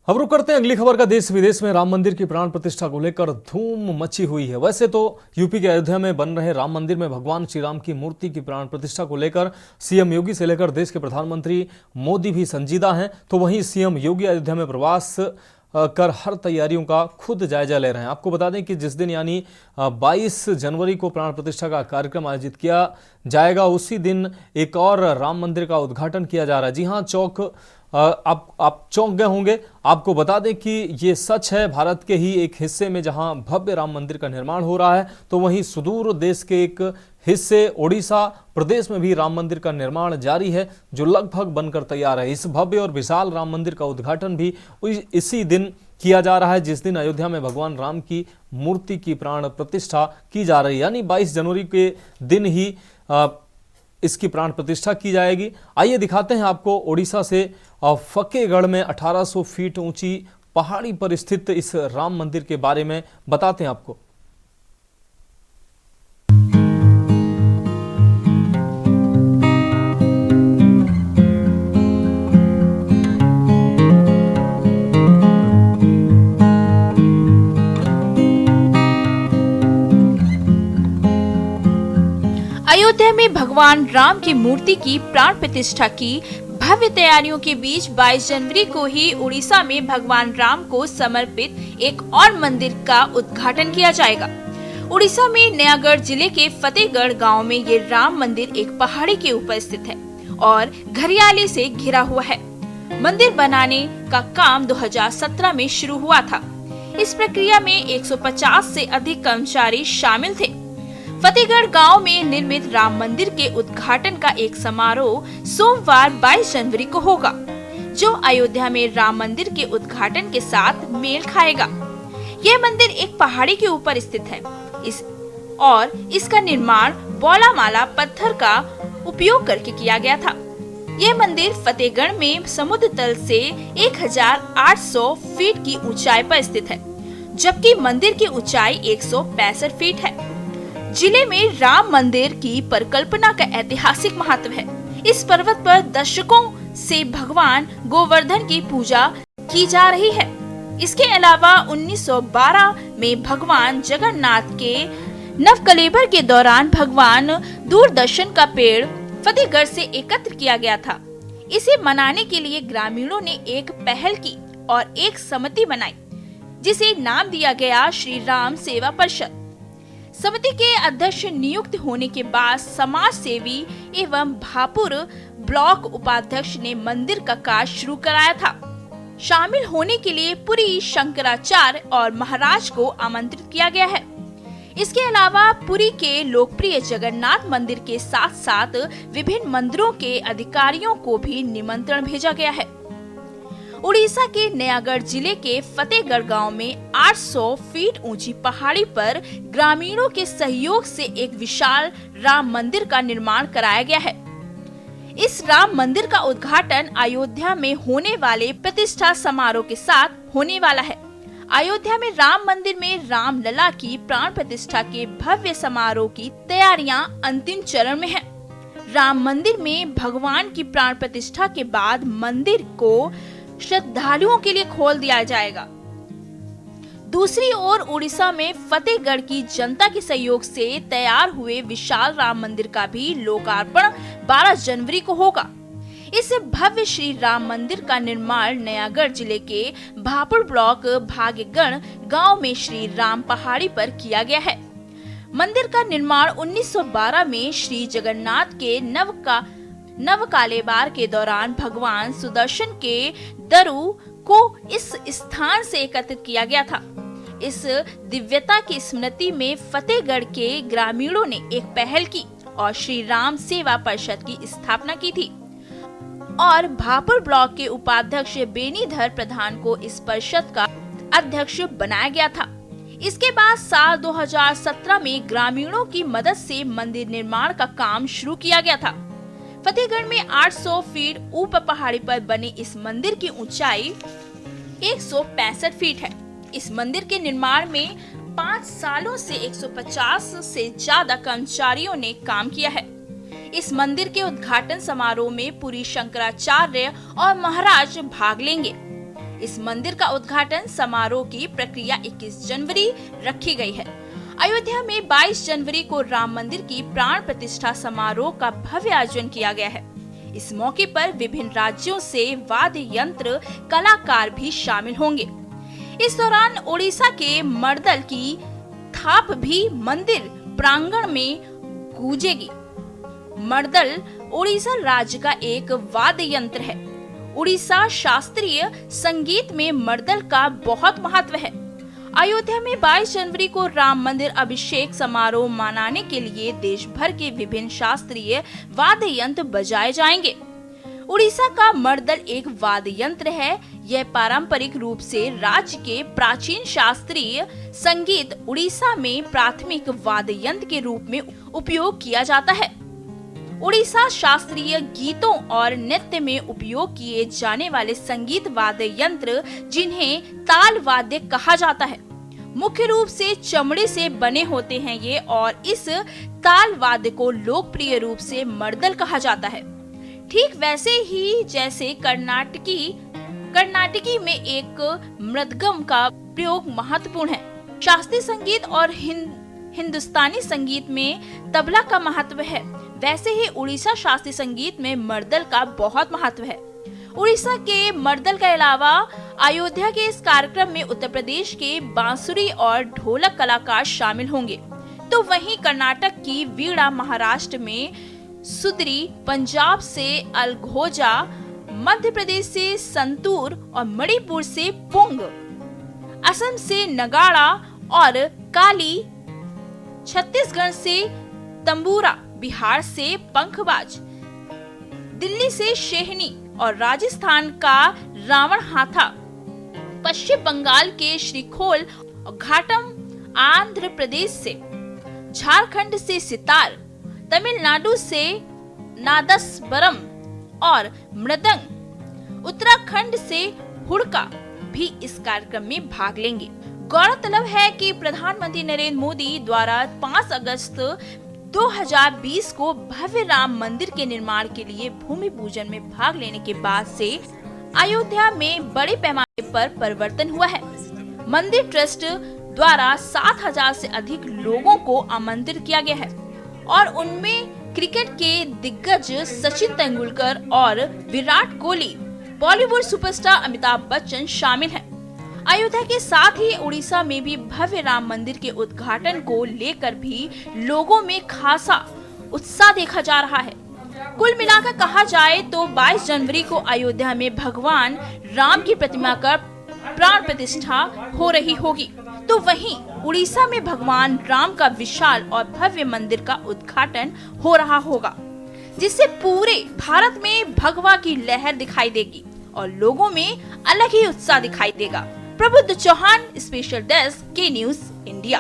अब रुक करते हैं अगली खबर का। देश विदेश में राम मंदिर की प्राण प्रतिष्ठा को लेकर धूम मची हुई है। वैसे तो यूपी के अयोध्या में बन रहे राम मंदिर में भगवान श्री राम की मूर्ति की प्राण प्रतिष्ठा को लेकर सीएम योगी से लेकर देश के प्रधानमंत्री मोदी भी संजीदा हैं। तो वहीं सीएम योगी अयोध्या में प्रवास कर हर तैयारियों का खुद जायजा ले रहे हैं। आपको बता दें कि जिस दिन यानी 22 जनवरी को प्राण प्रतिष्ठा का कार्यक्रम आयोजित किया जाएगा, उसी दिन एक और राम मंदिर का उद्घाटन किया जा रहा है। जी हाँ, आप चौंक गए होंगे। आपको बता दें कि ये सच है। भारत के ही एक हिस्से में जहां भव्य राम मंदिर का निर्माण हो रहा है, तो वहीं सुदूर देश के एक हिस्से ओडिशा प्रदेश में भी राम मंदिर का निर्माण जारी है, जो लगभग बनकर तैयार है। इस भव्य और विशाल राम मंदिर का उद्घाटन भी इसी दिन किया जा रहा है, जिस दिन अयोध्या में भगवान राम की मूर्ति की प्राण प्रतिष्ठा की जा रही है। यानी 22 जनवरी के दिन ही इसकी प्राण प्रतिष्ठा की जाएगी। आइए दिखाते हैं आपको ओडिशा से फतेहगढ़ में 1800 फीट ऊंची पहाड़ी पर स्थित इस राम मंदिर के बारे में बताते हैं आपको। अयोध्या में भगवान राम की मूर्ति की प्राण प्रतिष्ठा की भव्य तैयारियों के बीच 22 जनवरी को ही उड़ीसा में भगवान राम को समर्पित एक और मंदिर का उद्घाटन किया जाएगा। उड़ीसा में नयागढ़ जिले के फतेहगढ़ गांव में ये राम मंदिर एक पहाड़ी के ऊपर स्थित है और हरियाली से घिरा हुआ है। मंदिर बनाने का काम 2017 में शुरू हुआ था। इस प्रक्रिया में 150 से अधिक कर्मचारी शामिल थे। फतेहगढ़ गांव में निर्मित राम मंदिर के उद्घाटन का एक समारोह सोमवार 22 जनवरी को होगा, जो अयोध्या में राम मंदिर के उद्घाटन के साथ मेल खाएगा। यह मंदिर एक पहाड़ी के ऊपर स्थित है इसका निर्माण बौलामाला पत्थर का उपयोग करके किया गया था। यह मंदिर फतेहगढ़ में समुद्र तल से 1800 फीट की ऊंचाई पर स्थित है, जबकि मंदिर की ऊंचाई 165 फीट है। जिले में राम मंदिर की परिकल्पना का ऐतिहासिक महत्व है। इस पर्वत पर दशकों से भगवान गोवर्धन की पूजा की जा रही है। इसके अलावा 1912 में भगवान जगन्नाथ के नवकलेबर के दौरान भगवान दूरदर्शन का पेड़ फतेहगढ़ से एकत्र किया गया था। इसे मनाने के लिए ग्रामीणों ने एक पहल की और एक समिति बनाई, जिसे नाम दिया गया श्री राम सेवा परिषद। समिति के अध्यक्ष नियुक्त होने के बाद समाज सेवी एवं भापुर ब्लॉक उपाध्यक्ष ने मंदिर का कार्य शुरू कराया था। शामिल होने के लिए पुरी शंकराचार्य और महाराज को आमंत्रित किया गया है। इसके अलावा पुरी के लोकप्रिय जगन्नाथ मंदिर के साथ साथ विभिन्न मंदिरों के अधिकारियों को भी निमंत्रण भेजा गया है। उड़ीसा के नयागढ़ जिले के फतेहगढ़ गांव में 800 फीट ऊंची पहाड़ी पर ग्रामीणों के सहयोग से एक विशाल राम मंदिर का निर्माण कराया गया है। इस राम मंदिर का उद्घाटन अयोध्या में होने वाले प्रतिष्ठा समारोह के साथ होने वाला है। अयोध्या में राम मंदिर में राम लला की प्राण प्रतिष्ठा के भव्य समारोह की तैयारियां अंतिम चरण में है। राम मंदिर में भगवान की प्राण प्रतिष्ठा के बाद मंदिर को श्रद्धालुओं के लिए खोल दिया जाएगा। दूसरी ओर उड़ीसा में फतेहगढ़ की जनता के सहयोग से तैयार हुए विशाल राम मंदिर का भी लोकार्पण 12 जनवरी को होगा। इस भव्य श्री राम मंदिर का निर्माण नयागढ़ जिले के भापुर ब्लॉक भाग्यगढ़ गांव में श्री राम पहाड़ी पर किया गया है। मंदिर का निर्माण 1912 में श्री जगन्नाथ के नवकालेबार के दौरान भगवान सुदर्शन के दरु को इस स्थान से एकत्रित किया गया था। इस दिव्यता की स्मृति में फतेहगढ़ के ग्रामीणों ने एक पहल की और श्री राम सेवा परिषद की स्थापना की थी और भापुर ब्लॉक के उपाध्यक्ष बेनीधर प्रधान को इस परिषद का अध्यक्ष बनाया गया था। इसके बाद साल 2017 में ग्रामीणों की मदद से मंदिर निर्माण का काम शुरू किया गया था। फतेहगढ़ में 800 फीट ऊपर पहाड़ी पर बने इस मंदिर की ऊंचाई 165 फीट है। इस मंदिर के निर्माण में 5 सालों से 150 से ज्यादा कर्मचारियों ने काम किया है। इस मंदिर के उद्घाटन समारोह में पुरी शंकराचार्य और महाराज भाग लेंगे। इस मंदिर का उद्घाटन समारोह की प्रक्रिया 21 जनवरी रखी गई है। अयोध्या में 22 जनवरी को राम मंदिर की प्राण प्रतिष्ठा समारोह का भव्य आयोजन किया गया है। इस मौके पर विभिन्न राज्यों से वाद्य यंत्र कलाकार भी शामिल होंगे। इस दौरान ओडिशा के मर्दल की थाप भी मंदिर प्रांगण में गूंजेगी। मर्दल ओडिशा राज्य का एक वाद्य यंत्र है। उड़ीसा शास्त्रीय संगीत में मर्दल का बहुत महत्व है। अयोध्या में 22 जनवरी को राम मंदिर अभिषेक समारोह मनाने के लिए देश भर के विभिन्न शास्त्रीय वाद्य यंत्र बजाए जाएंगे। उड़ीसा का मर्दल एक वाद्य यंत्र है। यह पारंपरिक रूप से राज्य के प्राचीन शास्त्रीय संगीत उड़ीसा में प्राथमिक वाद्य यंत्र के रूप में उपयोग किया जाता है। उड़ीसा शास्त्रीय गीतों और नृत्य में उपयोग किए जाने वाले संगीत वाद्य यंत्र जिन्हें ताल वाद्य कहा जाता है, मुख्य रूप से चमड़े से बने होते हैं ये, और इस ताल वाद्य को लोकप्रिय रूप से मर्दल कहा जाता है। ठीक वैसे ही जैसे कर्नाटकी में एक मृदगम का प्रयोग महत्वपूर्ण है। शास्त्रीय संगीत और हिंदुस्तानी संगीत में तबला का महत्व है, वैसे ही उड़ीसा शास्त्रीय संगीत में मर्दल का बहुत महत्व है। उड़ीसा के मर्दल के अलावा अयोध्या के इस कार्यक्रम में उत्तर प्रदेश के बांसुरी और ढोलक कलाकार शामिल होंगे, तो वहीं कर्नाटक की वीणा, महाराष्ट्र में सुदरी, पंजाब से अलगोजा, मध्य प्रदेश से संतूर और मणिपुर से पुंग, असम से नगाड़ा और काली, छत्तीसगढ़ से तंबूरा, बिहार से पंखबाज, दिल्ली से शेहनी और राजस्थान का रावण हाथा, पश्चिम बंगाल के श्रीखोल और घाटम, आंध्र प्रदेश से, झारखंड से सितार, तमिलनाडु से नादस्वरम और मृदंग, उत्तराखंड से हुड़का भी इस कार्यक्रम में भाग लेंगे। गौरतलब है कि प्रधानमंत्री नरेंद्र मोदी द्वारा 5 अगस्त 2020 को भव्य राम मंदिर के निर्माण के लिए भूमि पूजन में भाग लेने के बाद से अयोध्या में बड़े पैमाने पर परिवर्तन हुआ है। मंदिर ट्रस्ट द्वारा 7,000 से अधिक लोगों को आमंत्रित किया गया है और उनमें क्रिकेट के दिग्गज सचिन तेंदुलकर और विराट कोहली, बॉलीवुड सुपरस्टार अमिताभ बच्चन शामिल हैं। अयोध्या के साथ ही उड़ीसा में भी भव्य राम मंदिर के उद्घाटन को लेकर भी लोगों में खासा उत्साह देखा जा रहा है। कुल मिलाकर कहा जाए तो 22 जनवरी को अयोध्या में भगवान राम की प्रतिमा का प्राण प्रतिष्ठा हो रही होगी, तो वहीं उड़ीसा में भगवान राम का विशाल और भव्य मंदिर का उद्घाटन हो रहा होगा, जिससे पूरे भारत में भगवा की लहर दिखाई देगी और लोगों में अलग ही उत्साह दिखाई देगा। प्रबुद्ध चौहान, स्पेशल डेस्क, के न्यूज इंडिया।